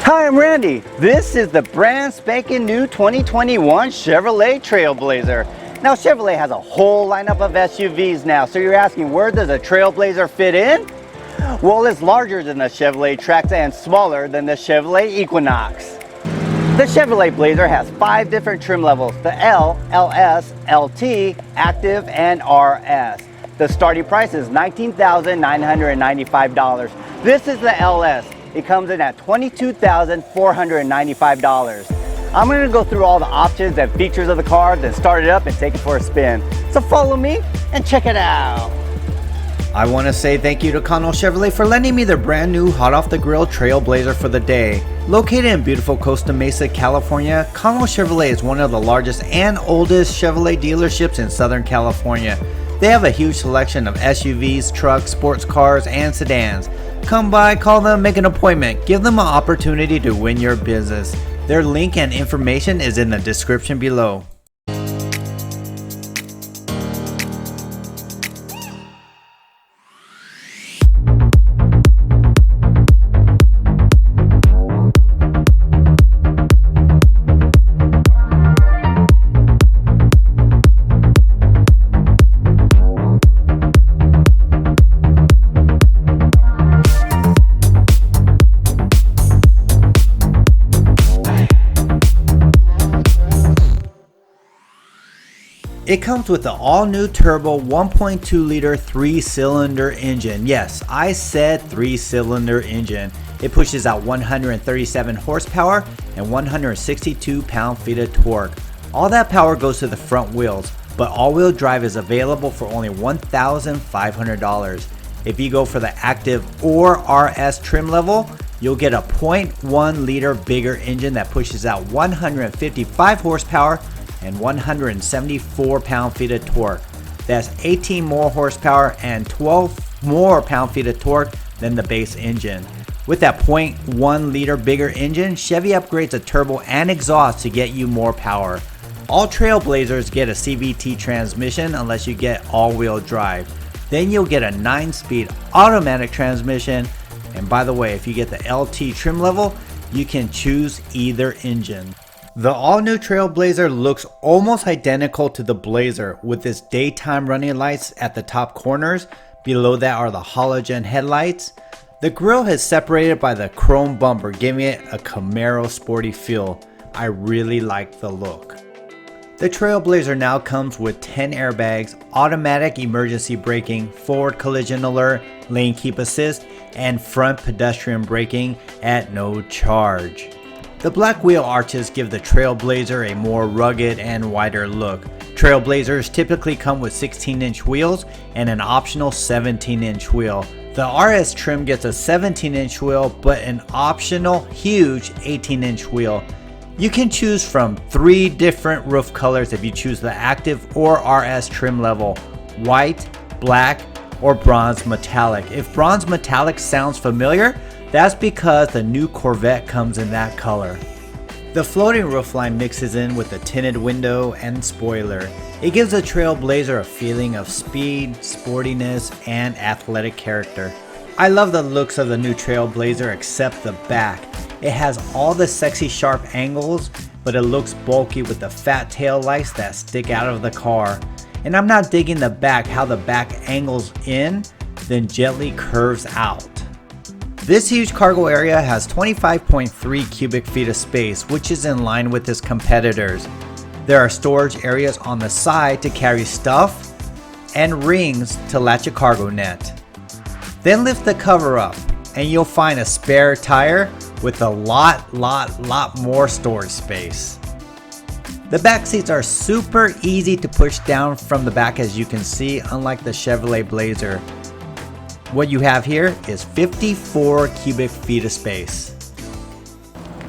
Hi, I'm Randy. This is the brand spanking new 2021 Chevrolet Trailblazer. Now, Chevrolet has a whole lineup of SUVs now, so you're asking, where does a Trailblazer fit in? Well, it's larger than the Chevrolet Trax and smaller than the Chevrolet Equinox. The Chevrolet Blazer has 5 different trim levels: the L, LS, LT, Active, and RS. The starting price is $19,995. This is the LS. It comes in at $22,495. I'm going to go through all the options and features of the car, then start it up and take it for a spin. So follow me and check it out. I want to say thank you to Connell Chevrolet for lending me their brand new hot off the grill Trailblazer for the day. Located in beautiful Costa Mesa, California, Connell Chevrolet is one of the largest and oldest Chevrolet dealerships in Southern California. They have a huge selection of SUVs, trucks, sports cars, and sedans. Come by, call them, make an appointment. Give them an opportunity to win your business. Their link and information is in the description below. It comes with the all-new turbo 1.2 liter 3-cylinder engine. Yes, I said 3-cylinder engine. It pushes out 137 horsepower and 162 pound-feet of torque. All that power goes to the front wheels, but all-wheel drive is available for only $1,500. If you go for the Active or RS trim level, you'll get a 0.1 liter bigger engine that pushes out 155 horsepower and 174 pound-feet of torque. That's 18 more horsepower and 12 more pound-feet of torque than the base engine. With that 0.1 liter bigger engine, Chevy upgrades a turbo and exhaust to get you more power. All Trailblazers get a CVT transmission unless you get all-wheel drive. Then you'll get a 9-speed automatic transmission. And by the way, if you get the LT trim level, you can choose either engine. The all-new Trailblazer looks almost identical to the Blazer, with its daytime running lights at the top corners. Below that are the halogen headlights. The grille is separated by the chrome bumper, giving it a Camaro sporty feel. I really like the look. The Trailblazer now comes with 10 airbags, automatic emergency braking, forward collision alert, lane keep assist, and front pedestrian braking at no charge. The black wheel arches give the Trailblazer a more rugged and wider look. Trailblazers typically come with 16-inch wheels and an optional 17-inch wheel. The RS trim gets a 17-inch wheel but an optional huge 18-inch wheel. You can choose from 3 different roof colors if you choose the Active or RS trim level: white, black, or bronze metallic. If bronze metallic sounds familiar, that's because the new Corvette comes in that color. The floating roofline mixes in with the tinted window and spoiler. It gives the Trailblazer a feeling of speed, sportiness, and athletic character. I love the looks of the new Trailblazer except the back. It has all the sexy sharp angles, but it looks bulky with the fat tail lights that stick out of the car. And I'm not digging the back, how the back angles in, then gently curves out. This huge cargo area has 25.3 cubic feet of space, which is in line with its competitors. There are storage areas on the side to carry stuff and rings to latch a cargo net. Then lift the cover up and you'll find a spare tire with a lot more storage space. The back seats are super easy to push down from the back, as you can see, unlike the Chevrolet Blazer. What you have here is 54 cubic feet of space.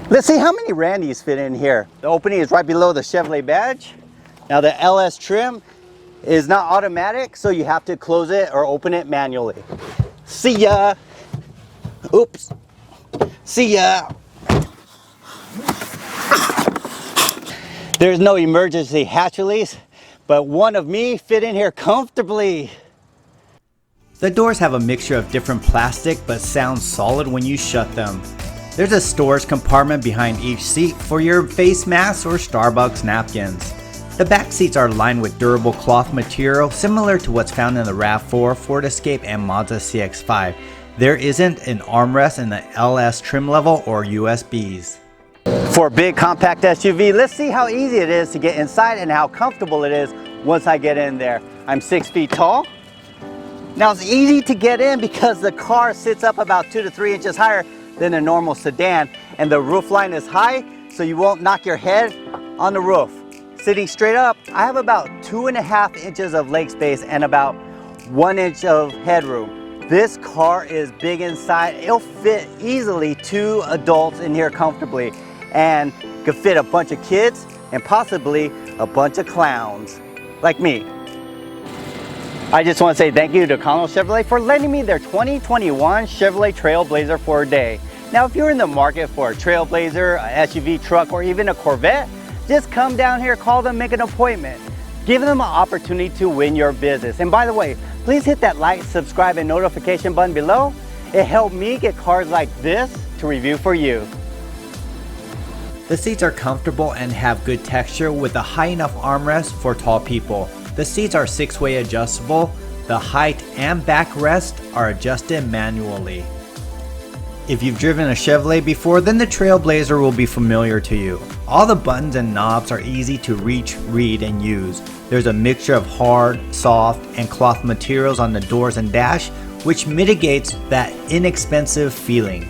Let's see how many Randys fit in here. The opening is right below the Chevrolet badge. Now the LS trim is not automatic, so you have to close it or open it manually. See ya. Oops. See ya. There's no emergency hatch release, but one of me fit in here comfortably. The doors have a mixture of different plastic but sound solid when you shut them. There's a storage compartment behind each seat for your face masks or Starbucks napkins. The back seats are lined with durable cloth material similar to what's found in the RAV4, Ford Escape, and Mazda CX-5. There isn't an armrest in the LS trim level or USBs. For a big compact SUV, let's see how easy it is to get inside and how comfortable it is once I get in there. I'm 6 feet tall. Now it's easy to get in because the car sits up about 2 to 3 inches higher than a normal sedan, and the roof line is high so you won't knock your head on the roof. Sitting straight up, I have about 2.5 inches of leg space and about 1 inch of headroom. This car is big inside. It'll fit easily 2 adults in here comfortably, and could fit a bunch of kids and possibly a bunch of clowns like me. I just want to say thank you to Connell Chevrolet for lending me their 2021 Chevrolet Trailblazer for a day. Now, if you're in the market for a Trailblazer, a SUV truck, or even a Corvette, just come down here, call them, make an appointment. Give them an opportunity to win your business. And by the way, please hit that like, subscribe, and notification button below. It helped me get cars like this to review for you. The seats are comfortable and have good texture with a high enough armrest for tall people. The seats are 6-way adjustable. The height and backrest are adjusted manually. If you've driven a Chevrolet before, then the Trailblazer will be familiar to you. All the buttons and knobs are easy to reach, read, and use. There's a mixture of hard, soft, and cloth materials on the doors and dash, which mitigates that inexpensive feeling.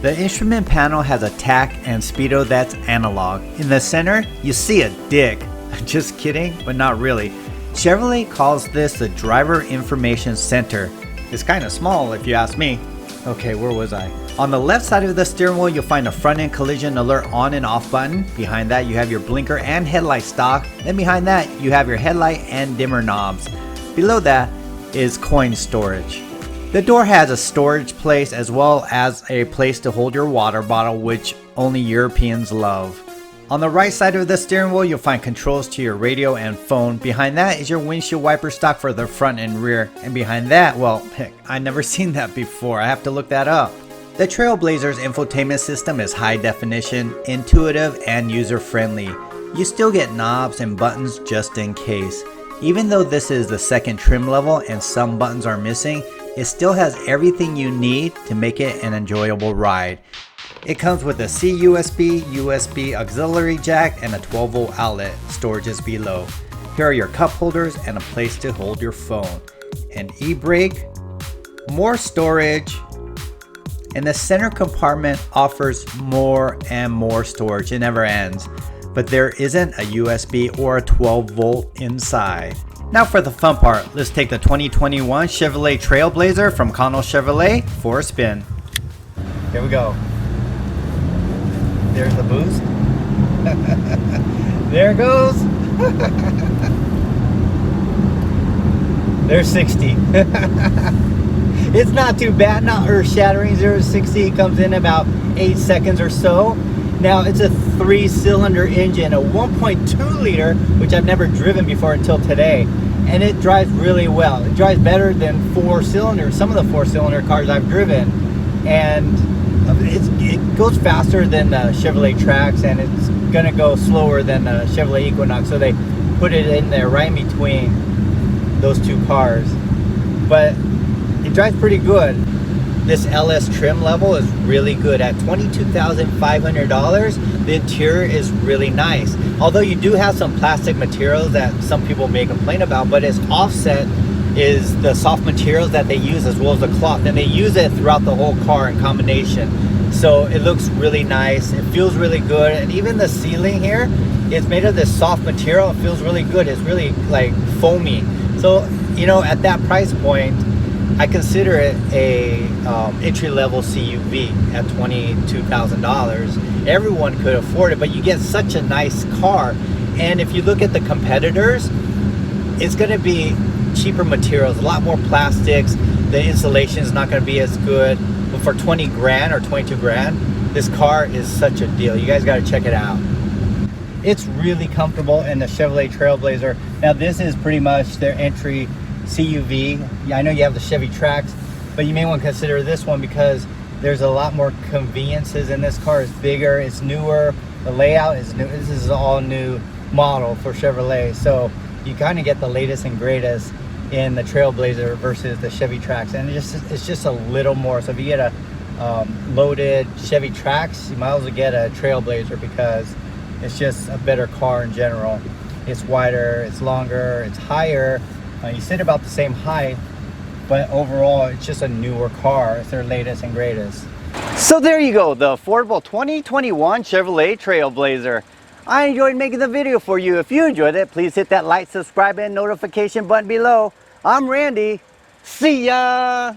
The instrument panel has a tach and speedo that's analog. In the center, you see a dick. Just kidding, but not really. Chevrolet calls this the Driver Information Center. It's kind of small if you ask me. Okay, where was I? On the left side of the steering wheel, you'll find a front end collision alert on and off button. Behind that, you have your blinker and headlight stock. Then behind that, you have your headlight and dimmer knobs. Below that is coin storage. The door has a storage place as well as a place to hold your water bottle, which only Europeans love. On the right side of the steering wheel, you'll find controls to your radio and phone. Behind that is your windshield wiper stock for the front and rear. And behind that, well, heck, I've never seen that before. I have to look that up. The Trailblazer's infotainment system is high definition, intuitive, and user-friendly. You still get knobs and buttons just in case. Even though this is the second trim level and some buttons are missing, it still has everything you need to make it an enjoyable ride. It comes with a CUSB, USB auxiliary jack, and a 12-volt outlet. Storage is below. Here are your cup holders and a place to hold your phone. An e-brake, more storage, and the center compartment offers more and more storage. It never ends. But there isn't a USB or a 12-volt inside. Now for the fun part, let's take the 2021 Chevrolet Trailblazer from Connell Chevrolet for a spin. Here we go. There's the boost. There it goes. There's 60. It's not too bad, not earth-shattering. 0 to 60 comes in about 8 seconds or so. Now it's a 3-cylinder engine, a 1.2 liter, which I've never driven before until today, and it drives really well. It drives better than 4-cylinder, some of the 4-cylinder cars I've driven, and it goes faster than the Chevrolet Trax, and it's gonna go slower than the Chevrolet Equinox, so they put it in there right in between those two cars. But it drives pretty good. This LS trim level is really good at $22,500. The interior is really nice. Although you do have some plastic materials that some people may complain about, but its offset is the soft materials that they use as well as the cloth, and they use it throughout the whole car in combination. So it looks really nice. It feels really good, and even the ceiling here is made of this soft material. It feels really good. It's really like foamy. So, you know, at that price point, I consider it a entry-level CUV at $22,000. Everyone could afford it, but you get such a nice car. And if you look at the competitors, it's going to be cheaper materials, a lot more plastics. The insulation is not going to be as good. But for 20 grand or 22 grand, this car is such a deal. You guys got to check it out. It's really comfortable in the Chevrolet Trailblazer. Now this is pretty much their entry CUV. Yeah, I know you have the Chevy Trax, but you may want to consider this one because There's a lot more conveniences in this car. It's bigger, it's newer, the layout is new. This is an all new model for Chevrolet, so you kind of get the latest and greatest in the Trailblazer versus the Chevy Trax, and it's just a little more. So if you get a loaded Chevy Trax, you might as well get a Trailblazer because it's just a better car in general. It's wider, it's longer, it's higher. You sit about the same height, but overall it's just a newer car. It's their latest and greatest. So there you go, the affordable 2021 Chevrolet Trailblazer. I enjoyed making the video for you. If you enjoyed it, please hit that like, subscribe, and notification button below. I'm Randy. See ya!